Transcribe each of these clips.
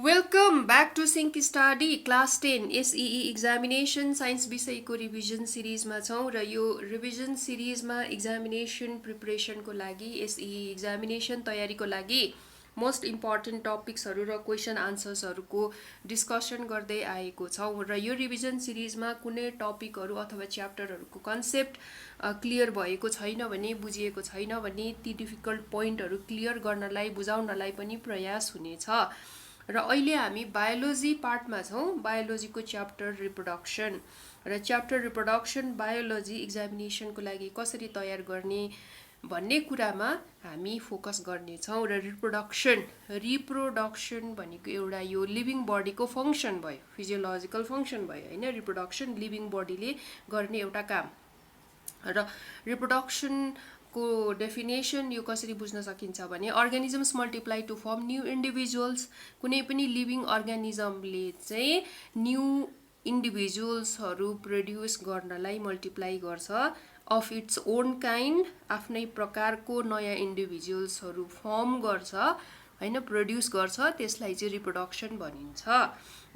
Welcome back to Sync Study Class 10 SEE Examination Science विषयको revision सिरिजमा छौं र यो रिभिजन सिरिजमा एक्जामिनेसन प्रिपरेसनको लागि SEE एक्जामिनेसन तयारीको लागि मोस्ट इम्पोर्टेन्ट टपिक्सहरु र क्वेशन आन्सर्सहरुको डिस्कसन गर्दै आएको छौं र यो रिभिजन सिरिजमा कुनै टपिकहरु अथवा च्याप्टरहरुको कन्सेप्ट क्लियर भएको छैन भने बुझिएको छैन भने ती डिफिकल्ट पोइन्टहरु क्लियर गर्नलाई बुझाउनलाई पनि प्रयास हुनेछ र अहिले हामी बायोलोजी पार्टमा छौं बायोलोजीको च्याप्टर रिप्रोडक्सन र च्याप्टर रिप्रोडक्सन बायोलोजी एक्जामिनेसनको लागि कसरी तयार गर्ने भन्ने कुरामा हामी फोकस गर्ने छौं र रिप्रोडक्सन भनेको एउटा यो लिभिङ बडीको फंक्सन भयो फिजियोलोजिकल फंक्सन भयो हैन रिप्रोडक्सन लिभिङ बडीले गर्ने एउटा काम र रिप्रोडक्सन को डेफिनेसन यो कसरी बुझ्न सकिन्छ भने organisms multiply to form new individuals कुनै पनि लिभिङ अर्गानिजमले चाहिँ न्यू इन्डिभिजुअल्सहरु प्रोड्युस गर्नलाई मल्टिप्लाई गर्छ अफ इट्स ओन काइन्ड आफ्नै प्रकारको नयाँ इन्डिभिजुअल्सहरु फर्म गर्छ हैन प्रोड्युस गर्छ त्यसलाई चाहिँ रिप्रोडक्सन भनिन्छ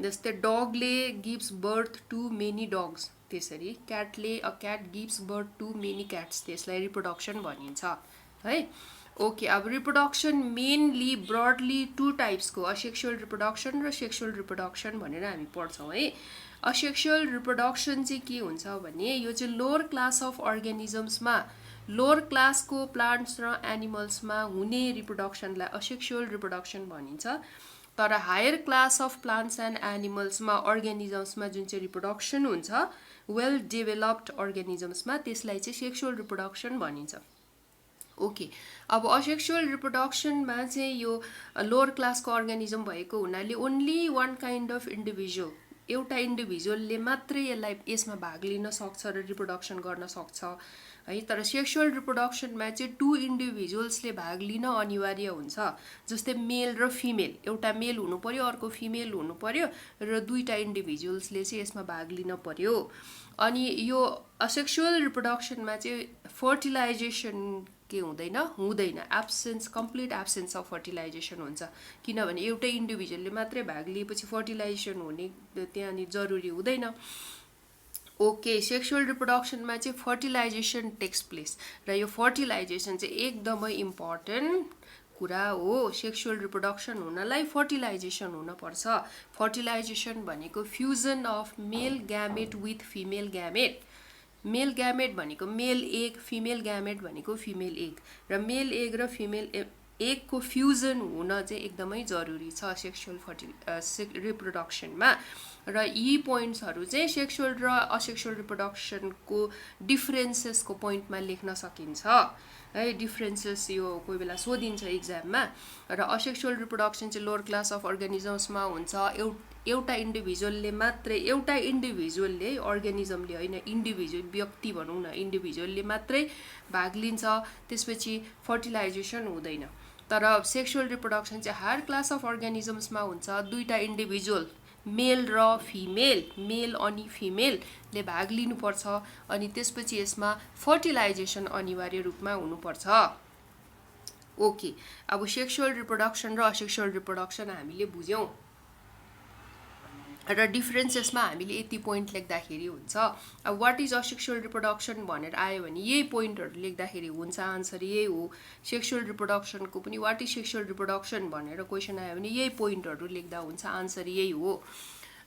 जस्तै डगले gives birth to many dogs त्यसरी क्याटले a cat gives birth to many cats त्यसलाई रिप्रोडक्सन भनिन्छ है ओके अब रिप्रोडक्सन मेनली ब्रडली टु टाइप्सको असेक्सुअल रिप्रोडक्सन र सेक्सुअल रिप्रोडक्सन भनेर हामी पढ्छौं है असेक्सुअल रिप्रोडक्सन चाहिँ के हुन्छ भने यो चाहिँ लोअर क्लास अफ अर्गानिजम्समा लोअर क्लासको प्लान्ट्स र एनिमल्समा हुने रिप्रोडक्सनलाई असेक्सुअल रिप्रोडक्सन भनिन्छ तर higher class of plants and एनिमल्समा अर्गानिजम्समा जुन चाहिँ रिप्रोडक्सन हुन्छ वेल डेभलप्ड अर्गानिजम्समा त्यसलाई चाहिँ सेक्सुअल रिप्रोडक्सन भनिन्छ ओके अब असेक्सुअल रिप्रोडक्सनमा चाहिँ यो लोअर क्लासको अर्गानिजम भएको हुनाले only one kind of individual एउटा इन्डिभिजुअलले मात्रै यसमा भाग लिन सक्छ र रिप्रोडक्सन गर्न सक्छ है तर सेक्सुअल रिप्रोडक्सनमा चाहिँ टु इन्डिभिजुअल्सले भाग लिन अनिवार्य हुन्छ जस्तै मेल र फिमेल एउटा मेल हुनु पर्यो अर्को फिमेल हुनु पर्यो र दुईटा इन्डिभिजुअल्सले चाहिँ यसमा भाग लिन पर्यो अनि यो असेक्सुअल रिप्रोडक्सनमा चाहिँ फर्टिलाइजेसन के हुँदैन absence complete absence of fertilisation हुन्छ किनभने एउटै इन्डिभिजुअलले मात्रै भाग लिएपछि फर्टिलाइजेसन हुने त्यहाँनिर जरुरी हुँदैन ओके सेक्सुअल रिप्रोडक्सनमा चाहिँ फर्टिलाइजेसन टेक्स प्लेस र यो फर्टिलाइजेसन चाहिँ एकदमै इम्पोर्टेन्ट कुरा हो सेक्सुअल रिप्रोडक्सन हुनलाई फर्टिलाइजेसन हुनपर्छ फर्टिलाइजेसन भनेको fusion of male gamete with female gamete male gamete भनेको मेल एग फिमेल ग्यामेट भनेको फिमेल एग र मेल एग र फिमेल एगको फ्युजन हुन चाहिँ एकदमै जरुरी छ सेक्सुअल रिप्रोडक्सनमा र यी पोइन्ट्सहरु चाहिँ सेक्सुअल र असेक्सुअल रिप्रोडक्सनको डिफरेन्सेसको पोइन्टमा लेख्न सकिन्छ है डिफरेन्सेस यो कोही बेला सोधिन्छ एक्जाममा र असेक्सुअल रिप्रोडक्सन चाहिँ लोअर क्लास अफ अर्गानिजम्समा हुन्छ एउटा इन्डिभिजुअलले मात्रै एउटा इन्डिभिजुअलले अर्गानिजमले हैन इन्डिभिजुअल व्यक्ति भनौं न इन्डिभिजुअलले मात्रै भाग लिन्छ त्यसपछि फर्टिलाइजेसन हुँदैन तर सेक्सुअल रिप्रोडक्सन चाहिँ हायर क्लास अफ अर्गानिजम्समा हुन्छ दुईटा इन्डिभिजुअल मेल र फिमेल मेल अनि फिमेलले भाग लिनुपर्छ अनि त्यसपछि यसमा फर्टिलाइजेसन अनिवार्य रूपमा हुनुपर्छ ओके अब सेक्सुअल रिप्रोडक्सन र असेक्सुअल रिप्रोडक्सन हामीले बुझ्यौं र डिफरेन्सेसमा हामीले यति पोइन्ट लेख्दाखेरि हुन्छ अब व्हाट इज असेक्सुअल रिप्रोडक्सन भनेर आयो भने यही पोइन्टहरु लेख्दाखेरि हुन्छ आन्सर यही हो सेक्सुअल रिप्रोडक्सनको पनि व्हाट इज सेक्सुअल रिप्रोडक्सन भनेर क्वेशन आयो भने यही पोइन्टहरु लेख्दा हुन्छ आन्सर यही हो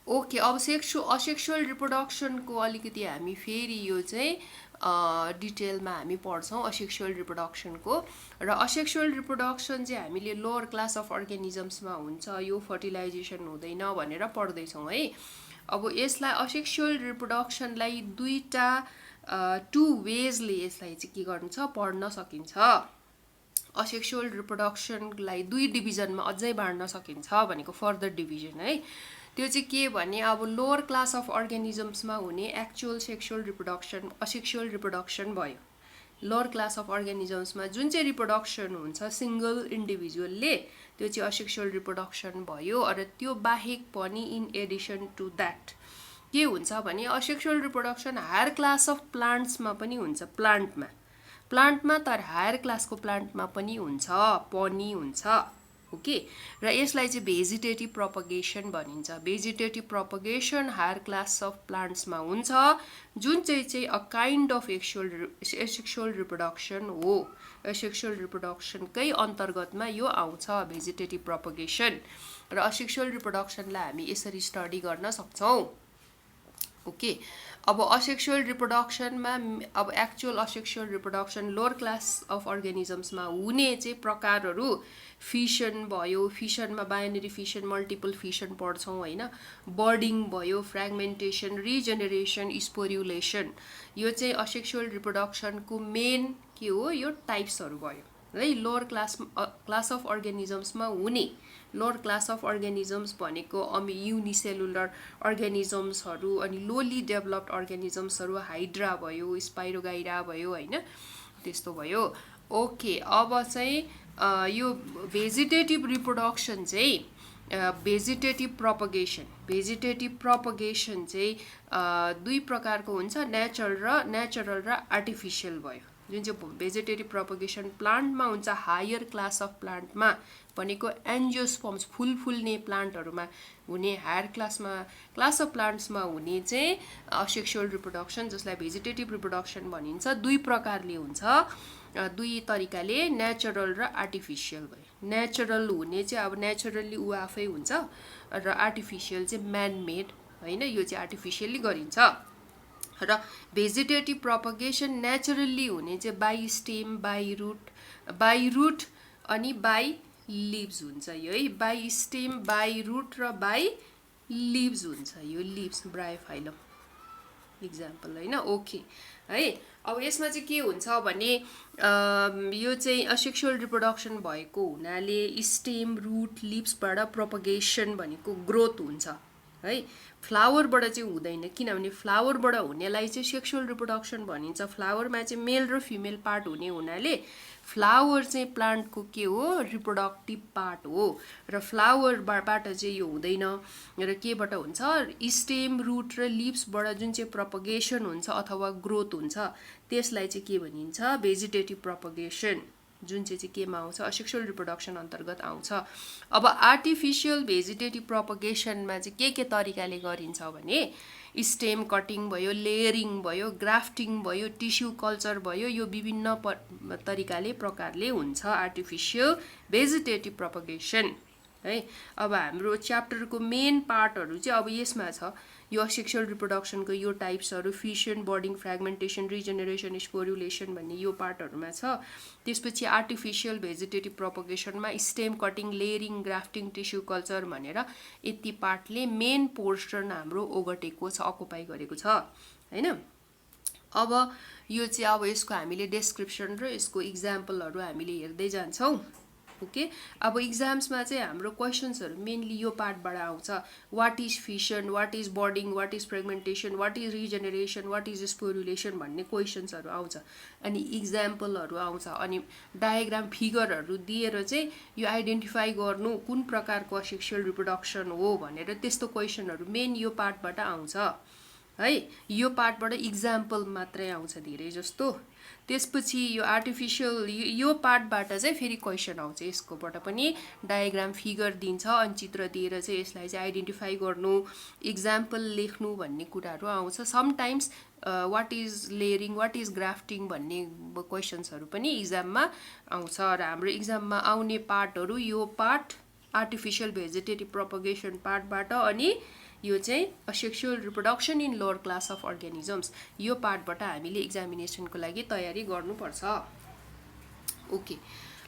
ओके अब असेक्सुअल रिप्रोडक्सनको अलिकति हामी फेरि यो चाहिँ डिटेलमा हामी पढ्छौं असेक्सुअल रिप्रोडक्सनको र असेक्सुअल रिप्रोडक्सन चाहिँ हामीले लोअर क्लास अफ अर्गानिजम्समा हुन्छ यो फर्टिलाइजेसन हुँदैन भनेर पढ्दै छौं है अब यसलाई असेक्सुअल रिप्रोडक्सनलाई दुईटा टु वेजले यसलाई चाहिँ के गर्नु छ पढ्न सकिन्छ असेक्सुअल रिप्रोडक्सनलाई दुई डिभिजनमा अझै बाँड्न सकिन्छ भनेको फर्दर डिभिजन है त्यो चाहिँ के भने अब लोअर क्लास अफ अर्गानिजम्समा हुने actual sexual reproduction asexual reproduction भयो लोअर क्लास अफ अर्गानिजम्समा जुन चाहिँ रिप्रोडक्सन हुन्छ सिंगल इन्डिभिजुअलले त्यो चाहिँ असेक्सुअल रिप्रोडक्सन भयो र त्यो बाहेक पनि इन एडिसन टु दैट के हुन्छ भने asexual reproduction higher class of प्लान्ट्समा पनि हुन्छ प्लान्टमा तर हायर क्लासको प्लान्टमा पनि हुन्छ ओके र यसलाई चाहिँ भेजिटेटिभ प्रोपगेसन भनिन्छ vegetative propagation higher class of प्लान्ट्समा हुन्छ जुन चाहिँ a kind of asexual reproduction हो एसेक्सुअल रिप्रोडक्सनकै अन्तर्गतमा यो आउँछ भेजिटेटिभ प्रोपगेसन र असेक्सुअल रिप्रोडक्सनलाई हामी यसरी स्टडी गर्न सक्छौँ ओके अब असेक्सुअल रिप्रोडक्सनमा अब actual asexual reproduction lower class of अर्गानिजम्समा हुने चाहिँ प्रकारहरू फिसन भयो फिसनमा बाइनरी फिसन मल्टिपल फिसन पढ्छौँ होइन बर्डिङ भयो फ्रेगमेन्टेसन रिजेनेरेसन स्पोर्युलेसन यो चाहिँ असेक्सुअल रिप्रोडक्सनको मेन के हो यो टाइप्सहरू भयो है लोअर क्लास अफ अर्गानिजम्समा हुने लोअर क्लास अफ अर्गानिजम्स भनेको युनिसेलुलर अर्गानिजम्सहरू अनि लोली डेभलप्ड अर्गानिजम्सहरू हाइड्रा भयो स्पाइरोगाइरा भयो होइन त्यस्तो भयो ओके अब चाहिँ यो भेजिटेटिभ रिप्रोडक्सन चाहिँ भेजिटेटिभ प्रोपगेसन चाहिँ दुई प्रकारको हुन्छ नेचरल र आर्टिफिसियल भयो जुन चाहिँ भेजिटेटिभ प्रोपगेसन प्लान्टमा हुन्छ हायर क्लास अफ प्लान्टमा भनेको एन्जियोस्पर्म्स फुल फुल्ने प्लान्टहरूमा हुने हायर क्लास अफ प्लान्ट्समा हुने चाहिँ असेक्सुअल रिप्रोडक्सन जसलाई भेजिटेटिभ रिप्रोडक्सन भनिन्छ दुई प्रकारले हुन्छ दुई तरिकाले नेचरल र आर्टिफिसियल भयो नेचरल हुने चाहिँ अब नेचुरल्ली ऊ आफै हुन्छ र आर्टिफिसियल चाहिँ म्यान मेड होइन यो चाहिँ आर्टिफिसियल्ली गरिन्छ र भेजिटेटिभ प्रोपगेसन नेचुरल्ली हुने चाहिँ बाई स्टेम बाई रुट अनि बाई लिभ्स हुन्छ यो है बाई स्टेम बाई रुट र बाई लिभ्स हुन्छ यो लिभ्स ब्रायोफाइलम इक्जाम्पल होइन ओके है अब यसमा चाहिँ के हुन्छ भने यो चाहिँ असेक्सुअल रिप्रोडक्सन भएको हुनाले स्टेम रुट लिभ्सबाट प्रोपगेसन भनेको ग्रोथ हुन्छ है फ्लावरबाट चाहिँ हुँदैन किनभने फ्लावरबाट हुनेलाई चाहिँ सेक्सुअल रिप्रोडक्सन भनिन्छ फ्लावरमा चाहिँ मेल र फिमेल पार्ट हुने हुनाले फ्लावर चाहिँ प्लान्टको के हो रिप्रोडक्टिभ पार्ट हो र फ्लावरबाट चाहिँ यो हुँदैन र केबाट हुन्छ स्टेम रुट र लिभ्सबाट जुन चाहिँ प्रोपगेसन हुन्छ अथवा ग्रोथ हुन्छ त्यसलाई चाहिँ के भनिन्छ भेजिटेटिभ प्रोपगेसन जुन चाहिँ केमा आउँछ असेक्सुअल रिप्रोडक्सन अन्तर्गत आउँछ अब आर्टिफिसियल भेजिटेटिभ प्रोपगेसनमा चाहिँ के तरिकाले गरिन्छ भने स्टेम कटिङ भयो लेयरिङ भयो ग्राफ्टिङ भयो टिस्यु कल्चर भयो यो विभिन्न प्रकारले हुन्छ आर्टिफिसियल भेजिटेटिभ प्रोपगेसन है अब हाम्रो च्याप्टरको मेन पार्टहरू चाहिँ अब यसमा छ यो सेक्सुअल रिप्रोडक्सनको यो टाइप्सहरू फिसन बर्डिङ फ्रेगमेन्टेसन रिजेनेरेसन स्पोर्युलेसन भन्ने यो पार्टहरूमा छ त्यसपछि आर्टिफिसियल भेजिटेटिभ प्रोपगेसनमा stem cutting layering grafting tissue culture भनेर यति पार्टले मेन पोर्सन हाम्रो ओगटेको छ अकुपाई गरेको छ हैन अब यो चाहिँ अब यसको हामीले डेस्क्रिप्सन र यसको इक्जाम्पलहरू हामीले हेर्दै जान्छौँ ओके अब इक्जाम्समा चाहिँ हाम्रो क्वेसन्सहरू मेनली यो पार्टबाट आउँछ what is fission what is budding what is fragmentation what is regeneration what is sporulation भन्ने क्वेसन्सहरू आउँछ अनि इक्जाम्पलहरू आउँछ अनि डायग्राम फिगरहरू दिएर चाहिँ यो आइडेन्टिफाई गर्नु कुन प्रकारको असेक्सुअल रिप्रोडक्सन हो भनेर त्यस्तो क्वेसनहरू मेन यो पार्टबाट आउँछ है यो पार्टबाट इक्जाम्पल मात्रै आउँछ धेरै जस्तो त्यसपछि यो आर्टिफिसियल यो पार्टबाट चाहिँ फेरि क्वेसन आउँछ यसकोबाट पनि डायग्राम फिगर दिन्छ अनि चित्र दिएर चाहिँ यसलाई चाहिँ आइडेन्टिफाई गर्नु इक्जाम्पल लेख्नु भन्ने कुराहरू आउँछ sometimes what is layering what is grafting भन्ने क्वेसन्सहरू पनि इक्जाममा आउँछ र हाम्रो इक्जाममा आउने पार्टहरू यो पार्ट आर्टिफिसियल भेजिटेटिभ प्रोपगेसन पार्टबाट अनि यो चाहिँ asexual reproduction in lower class of organisms यो पार्टबाट हामीले एक्जामिनेसनको लागि तयारी गर्नुपर्छ ओके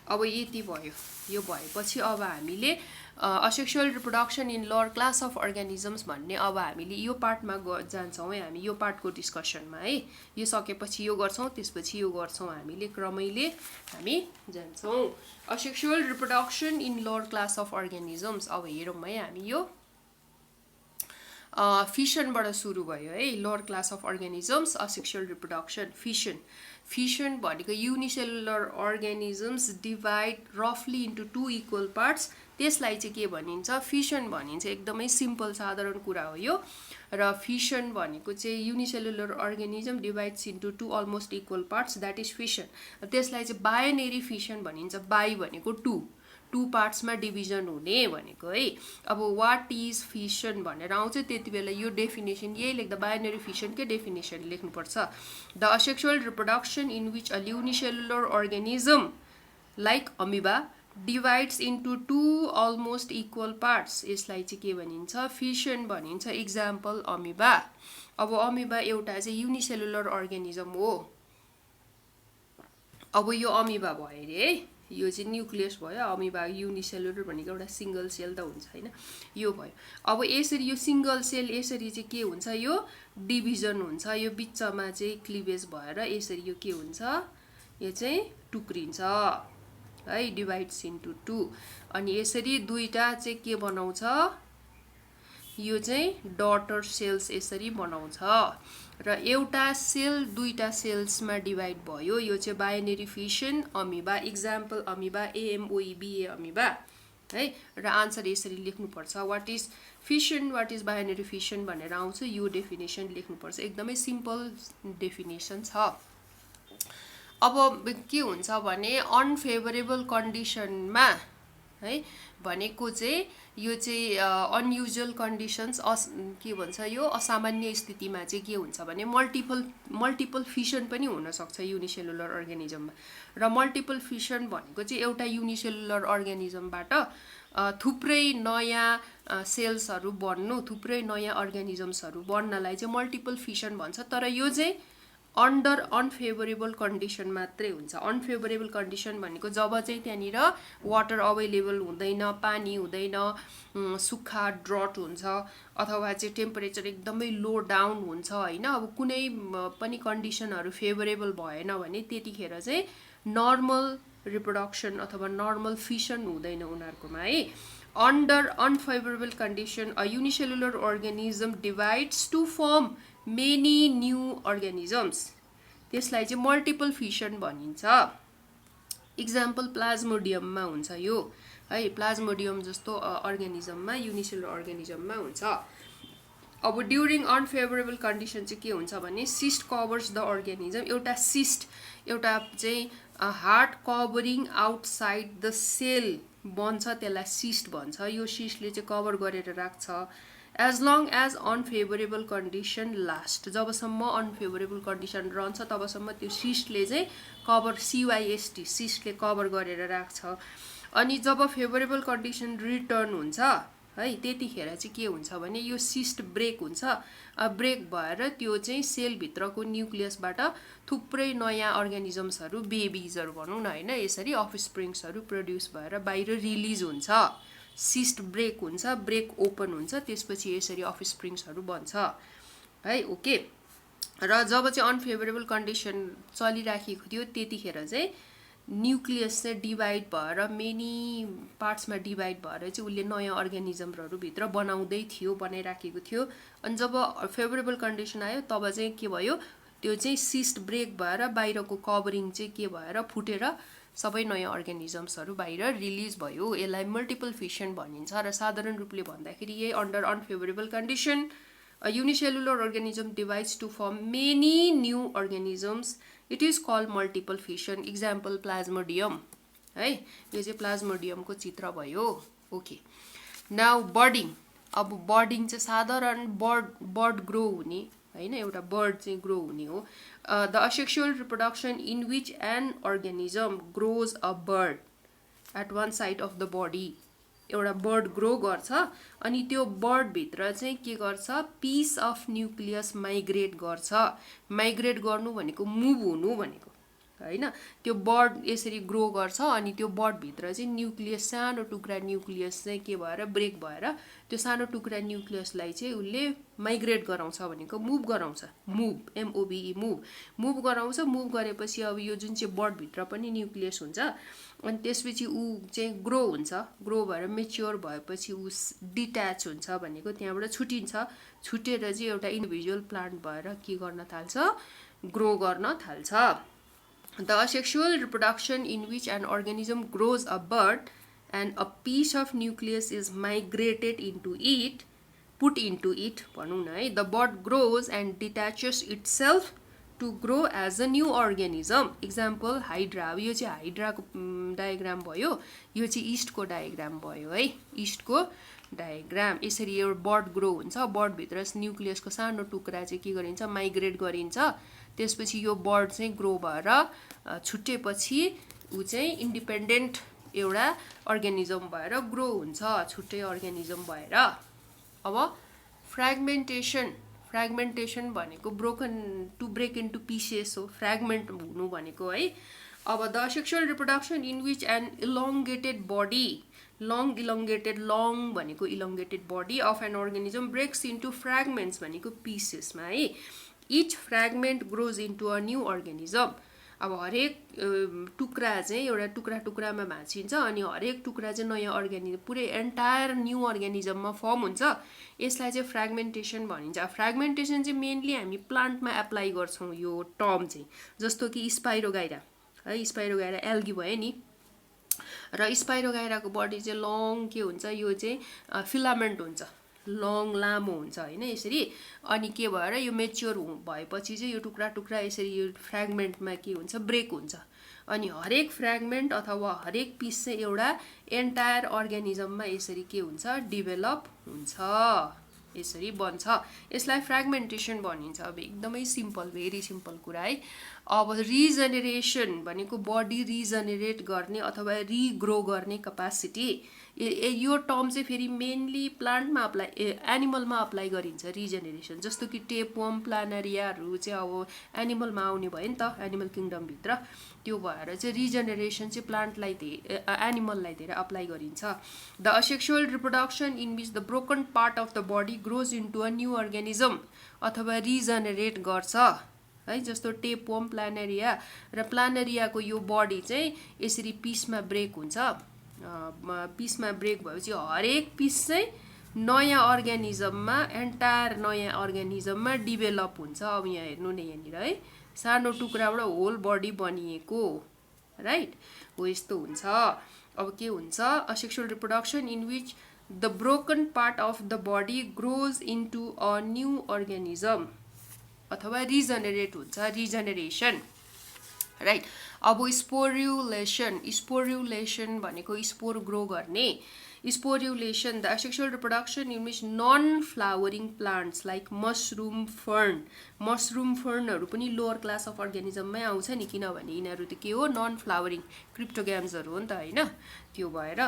अब यति भयो यो भएपछि अब हामीले asexual reproduction in lower class of organisms भन्ने अब हामीले यो पार्टमा जान्छौँ है हामी यो पार्टको डिस्कसनमा है यो सकेपछि यो गर्छौँ त्यसपछि यो गर्छौँ हामीले क्रमैले हामी जान्छौँ asexual reproduction in lower class of organisms अब हेरौँ है हामी यो फिसनबाट सुरु भयो है lower class of organisms asexual reproduction fission भनेको युनिसेलुलर अर्गानिजम्स डिभाइड रफली इन्टु टु इक्वल पार्ट्स त्यसलाई चाहिँ के भनिन्छ फिसन भनिन्छ एकदमै सिम्पल साधारण कुरा हो यो र फिसन भनेको चाहिँ unicellular organism divides into two almost equal parts that is fission त्यसलाई चाहिँ बाइनेरी फिसन भनिन्छ बाई भनेको टु टु पार्ट्समा डिभिजन हुने भनेको है। अब वाट इज फिसन भनेर आउँछ त्यति बेला यो डेफिनेसन यही लेख्दा बाइनरी फिसनकै डेफिनेसन लेख्नुपर्छ। The asexual reproduction in which a unicellular organism like amoeba divides into two almost equal parts, यसलाई चाहिँ के भनिन्छ फिसन भनिन्छ। Example amoeba. अब अमिबा एउटा चाहिँ युनिसेलुलर अर्गानिजम हो। अब यो अमिबा भयो अरे है, यो चाहिँ न्युक्लियस भयो। अमिबा युनिसेलुलर भनेको एउटा सिंगल सेल त हुन्छ हैन, यो भयो। अब यसरी यो सिंगल सेल यसरी चाहिँ के हुन्छ, यो डिभिजन हुन्छ, यो बिचमा चाहिँ क्लिवेज भएर यसरी यो के हुन्छ, यो चाहिँ टुक्रिन्छ है, डिभाइड्स इन्टु टु। अनि यसरी दुईटा चाहिँ के बनाउँछ, यो चाहिँ डटर सेल्स यसरी बनाउँछ र एउटा सेल दुईटा सेल्समा डिभाइड भयो, यो चाहिँ binary fission amoeba. Example amoeba AMOEBA amoeba है। र आन्सर यसरी लेख्नुपर्छ, what is fission what is binary fission भनेर आउँछ, यो डेफिनेसन लेख्नुपर्छ। एकदमै सिम्पल डेफिनेसन छ। अब के हुन्छ भने अनफेभरेबल कन्डिसनमा है भनेको चाहिँ यो चाहिँ अनयुजुअल कन्डिसन्स के भन्छ, यो असामान्य स्थितिमा चाहिँ के हुन्छ भने मल्टिपल फिसन पनि हुनसक्छ युनिसेलुलर अर्गानिजममा। र मल्टिपल फिसन भनेको चाहिँ एउटा युनिसेलुलर अर्गानिजमबाट थुप्रै नयाँ सेल्सहरू बन्नु, थुप्रै नयाँ अर्गानिजम्सहरू बन्नलाई चाहिँ मल्टिपल फिसन भन्छ। तर यो चाहिँ अन्डर अनफेभरेबल कन्डिसन मात्रै हुन्छ। अनफेभरेबल कन्डिसन भनेको जब चाहिँ त्यहाँनिर वाटर अभाइलेबल हुँदैन, पानी हुँदैन, सुक्खा ड्रट हुन्छ, अथवा चाहिँ टेम्परेचर एकदमै लो डाउन हुन्छ हैन। अब कुनै पनि कन्डिसनहरू फेभरेबल भएन भने त्यतिखेर चाहिँ नर्मल रिप्रोडक्सन अथवा नर्मल फिसन हुँदैन उनीहरुकोमा है। Under unfavourable condition a unicellular organism divides to form many new organisms, त्यसलाई चाहिँ मल्टिपल फिसन भनिन्छ। इक्जाम्पल प्लाज्मोडियममा हुन्छ यो है, प्लाज्मोडियम जस्तो अर्गानिजममा युनिसेलुलर अर्गानिजममा हुन्छ। अब ड्युरिङ अनफेभरेबल कन्डिसन चाहिँ के हुन्छ भने सिस्ट कभर्स द अर्गानिजम, एउटा सिस्ट एउटा चाहिँ hard covering outside the cell बन्छ, त्यसलाई सिस्ट भन्छ। यो सिस्टले चाहिँ कभर गरेर राख्छ as long as unfavourable condition last, जबसम्म अनफेभरेबल कन्डिसन रहन्छ तबसम्म त्यो सिस्टले चाहिँ कभर CYST सिस्टले कभर गरेर राख्छ। अनि जब फेभरेबल कन्डिसन रिटर्न हुन्छ है त्यतिखेर चाहिँ के हुन्छ भने यो सिस्ट ब्रेक हुन्छ। ब्रेक भएर त्यो चाहिँ सेलभित्रको न्युक्लियसबाट थुप्रै नयाँ अर्गानिजम्सहरू बेबिजहरू भनौँ न हैन, यसरी अफस्प्रिङ्सहरू प्रड्युस भएर बाहिर रिलिज हुन्छ। सिस्ट ब्रेक हुन्छ, ब्रेक ओपन हुन्छ, त्यसपछि यसरी अफस्प्रिङ्सहरू बन्छ है। ओके। र जब चाहिँ अनफेभरेबल कन्डिसन चलिराखेको थियो त्यतिखेर चाहिँ न्युक्लियस चाहिँ डिभाइड भएर मेनी पार्ट्समा डिभाइड भएर चाहिँ उसले नयाँ अर्गानिजमहरू भित्र बनाउँदै थियो, बनाइराखेको थियो। अनि जब फेभरेबल कन्डिसन आयो तब चाहिँ के भयो, त्यो चाहिँ सिस्ट ब्रेक भएर बाहिरको कभरिङ चाहिँ के भएर फुटेर सबै नयाँ अर्गानिजम्सहरू बाहिर रिलिज भयो। यसलाई मल्टिपल फिसन भनिन्छ। र साधारण रूपले भन्दाखेरि यही under unfavourable condition a unicellular organism divides to form many new organisms, it is called multiple fission. Example plasmodium है, यो चाहिँ प्लाज्मोडियम को चित्र भयो। ओके। नाउ बर्डिङ। अब बर्डिङ चाहिँ साधारण बर्ड ग्रो हुने हैन, एउटा बर्ड चाहिँ ग्रो हुने हो। The asexual reproduction in which an organism grows a bud at one side of the body, एउटा बर्ड ग्रो गर्छ अनि त्यो बर्ड भित्र चाहिँ के गर्छ, पिस अफ न्युक्लियस माइग्रेट गर्छ। माइग्रेट गर्नु भनेको मुभ हुनु भनेको हैन, त्यो बर्ड यसरी ग्रो गर्छ अनि त्यो बर्ड भित्र चाहिँ न्युक्लियस सानो टुक्रा न्युक्लियस चाहिँ के भएर ब्रेक भएर त्यो सानो टुक्रा न्युक्लियसलाई चाहिँ उले माइग्रेट गराउँछ भनेको मुभ गराउँछ। मुभ MOVE मुभ गराउँछ। मुभ गरेपछि अब यो जुन चाहिँ बर्ड भित्र पनि न्युक्लियस हुन्छ अनि त्यसपछि ऊ चाहिँ ग्रो हुन्छ। ग्रो भएर मेच्योर भएपछि ऊ डिट्याच हुन्छ भनेको त्यहाँबाट छुटिन्छ। छुटेर चाहिँ एउटा इन्डिभिजुअल प्लान्ट भएर के गर्न थाल्छ, ग्रो गर्न थाल्छ। The asexual reproduction in which an organism grows a bud and a piece of nucleus is migrated into it, put into it भनौं न है, the bud grows and detaches itself to grow as a new organism. Example hydra. अब यो चाहिँ हाइड्राको diagram भयो, यो चाहिँ इस्टको diagram भयो है, इस्टको डायग्राम. यसरी यो बर्ड ग्रो हुन्छ, बर्डभित्र न्युक्लियसको सानो टुक्रा चाहिँ के गरिन्छ, माइग्रेट गरिन्छ. त्यसपछि यो बर्ड चाहिँ ग्रो भएर छुट्टेपछि ऊ चाहिँ इन्डिपेन्डेन्ट एउटा अर्गानिजम भएर ग्रो हुन्छ, छुट्टै अर्गानिजम भएर. अब फ्रेगमेन्टेसन. फ्रेगमेन्टेसन भनेको broken to break into pieces हो, फ्रेगमेन्ट हुनु भनेको है. अब the sexual reproduction in which an elongated body, long elongated, long भनेको elongated body of an organism breaks into fragments भनेको पिसेसमा है. Each fragment grows into a new organism. अब हरेक टुक्रा चाहिँ एउटा टुक्रा टुक्रामा भाँचिन्छ अनि हरेक टुक्रा चाहिँ नयाँ अर्गानिजम, पुरै एन्टायर न्यू अर्गानिजममा फर्म हुन्छ. यसलाई चाहिँ फ्रेगमेन्टेसन भनिन्छ. फ्रेगमेन्टेसन चाहिँ मेनली हामी प्लान्टमा एप्लाई गर्छौँ यो टर्म चाहिँ, जस्तो कि स्पाइरोगाइरा है, स्पाइरोगाइरा एल्गी भयो नि. र स्पाइरोगाइराको बडी चाहिँ लङ के हुन्छ, यो चाहिँ फिलामेन्ट हुन्छ, लङ लामो हुन्छ होइन यसरी. अनि के भएर यो मेच्योर भएपछि चाहिँ यो टुक्रा टुक्रा यसरी यो फ्रेगमेन्टमा के हुन्छ, ब्रेक हुन्छ. अनि हरेक फ्रेगमेन्ट अथवा हरेक पिस चाहिँ एउटा एन्टायर अर्गानिजममा यसरी के हुन्छ, डेभलप हुन्छ, यसरी बन्छ. यसलाई फ्रेगमेन्टेसन भनिन्छ. अब एकदमै सिम्पल, भेरी सिम्पल कुरा है. अब रिजेनेरेसन भनेको बडी रिजेनेरेट गर्ने अथवा रिग्रो गर्ने क्यापासिटी. यो टर्म चाहिँ फेरि मेनली प्लान्टमा अप्लाई, एनिमलमा अप्लाई गरिन्छ रिजेनेरेसन. जस्तो कि टेपवर्म, प्लानेरियाहरू चाहिँ अब एनिमलमा आउने भयो नि त, एनिमल किङडमभित्र. त्यो भएर चाहिँ रिजेनेरेसन चाहिँ प्लान्टलाई एनिमललाई धेरै अप्लाई गरिन्छ. The asexual reproduction in which the broken part of the body grows into a new organism अथवा रिजेनेरेट गर्छ है. जस्तो टेपवर्म, प्लानेरिया. र प्लानेरियाको यो बडी चाहिँ यसरी पिसमा ब्रेक हुन्छ. पिसमा ब्रेक भएपछि हरेक पिस चाहिँ नयाँ अर्गानिजममा, एन्टायर नयाँ अर्गानिजममा डेभलप हुन्छ. अब यहाँ हेर्नु न यहाँनिर है, सानो टुक्राबाट होल बडी बनिएको राइट हो, यस्तो हुन्छ. अब के हुन्छ, asexual reproduction in which the broken part of the body grows into a new organism अथवा रिजेनेरेट हुन्छ, रिजेनेरेसन राइट. अब स्पोर्युलेसन. स्पोर्युलेसन भनेको स्पोर ग्रो गर्ने. Sporulation, the asexual reproduction in which non flowering plants like mushroom, fern. Mushroom फर्नहरू पनि lower class of अर्गानिजममै आउँछ नि, किनभने यिनीहरू त के हो, नन फ्लावरिङ क्रिप्टोग्याम्सहरू हो नि त होइन. त्यो भएर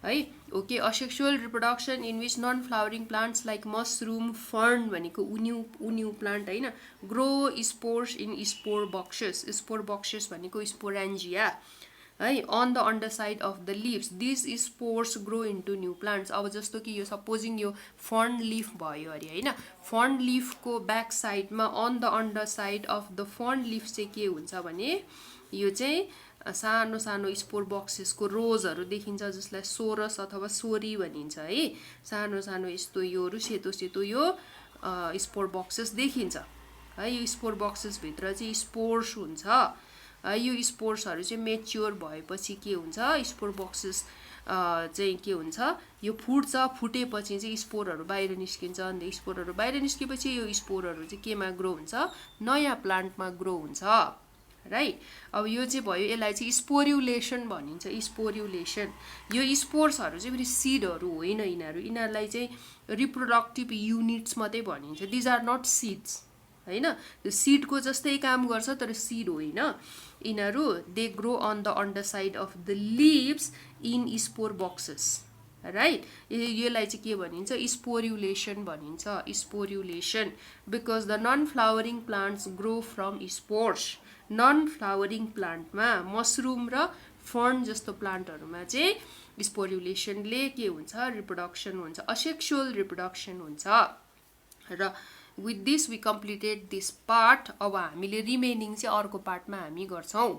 है. Okay, asexual reproduction in which non flowering plants like mushroom, fern भनेको उन्यु प्लान्ट होइन. Grow spores in spore boxes. Spore boxes भनेको स्पोरेन्जिया है, on the under side of the leaves. This spores grow into new plants. अब जस्तो कि यो सपोजिङ यो फर्न लिफ भयो अरे होइन. फर्न लिफको ब्याक साइडमा on the under side of the fern leaf चाहिँ के हुन्छ भने यो चाहिँ सानो सानो स्पोर बक्सेसको रोजहरू देखिन्छ, जसलाई सोरस अथवा सोरी भनिन्छ है. सानो सानो यस्तो योहरू सेतो सेतो यो स्पोर बक्सेस देखिन्छ है. यो स्पोर बक्सेसभित्र चाहिँ स्पोर्स हुन्छ है. यो स्पोर्सहरू चाहिँ मेच्योर भएपछि के हुन्छ, स्पोर बक्सेस चाहिँ के हुन्छ, यो फुट्छ. फुटेपछि चाहिँ स्पोरहरू बाहिर निस्किन्छ. अन्त स्पोरहरू बाहिर निस्केपछि यो स्पोरहरू चाहिँ केमा ग्रो हुन्छ, नयाँ प्लान्टमा ग्रो हुन्छ राइट. अब यो चाहिँ भयो, यसलाई चाहिँ स्पोर्युलेसन भनिन्छ. स्पोर्युलेसन. यो स्पोर्सहरू चाहिँ फेरि सिडहरू होइन, यिनीहरूलाई चाहिँ रिप्रोडक्टिभ युनिट्स मात्रै भनिन्छ. दिज आर नट सिड्स होइन. त्यो सिडको जस्तै काम गर्छ तर सिड होइन. यिनीहरू they grow on the under side of the leaves in spore boxes right. यसलाई चाहिँ के भनिन्छ, स्पोर्युलेसन भनिन्छ. Sporulation because the non flowering plants grow from spores. Non flowering प्लान्टमा, मसरुम र फर्न जस्तो प्लान्टहरूमा चाहिँ स्पोर्युलेसनले के हुन्छ, रिप्रोडक्सन हुन्छ, असेक्सुअल रिप्रोडक्सन हुन्छ. र with this we completed this part. अब हामीले रिमेनिङ चाहिँ अर्को पार्टमा हामी गर्छौँ.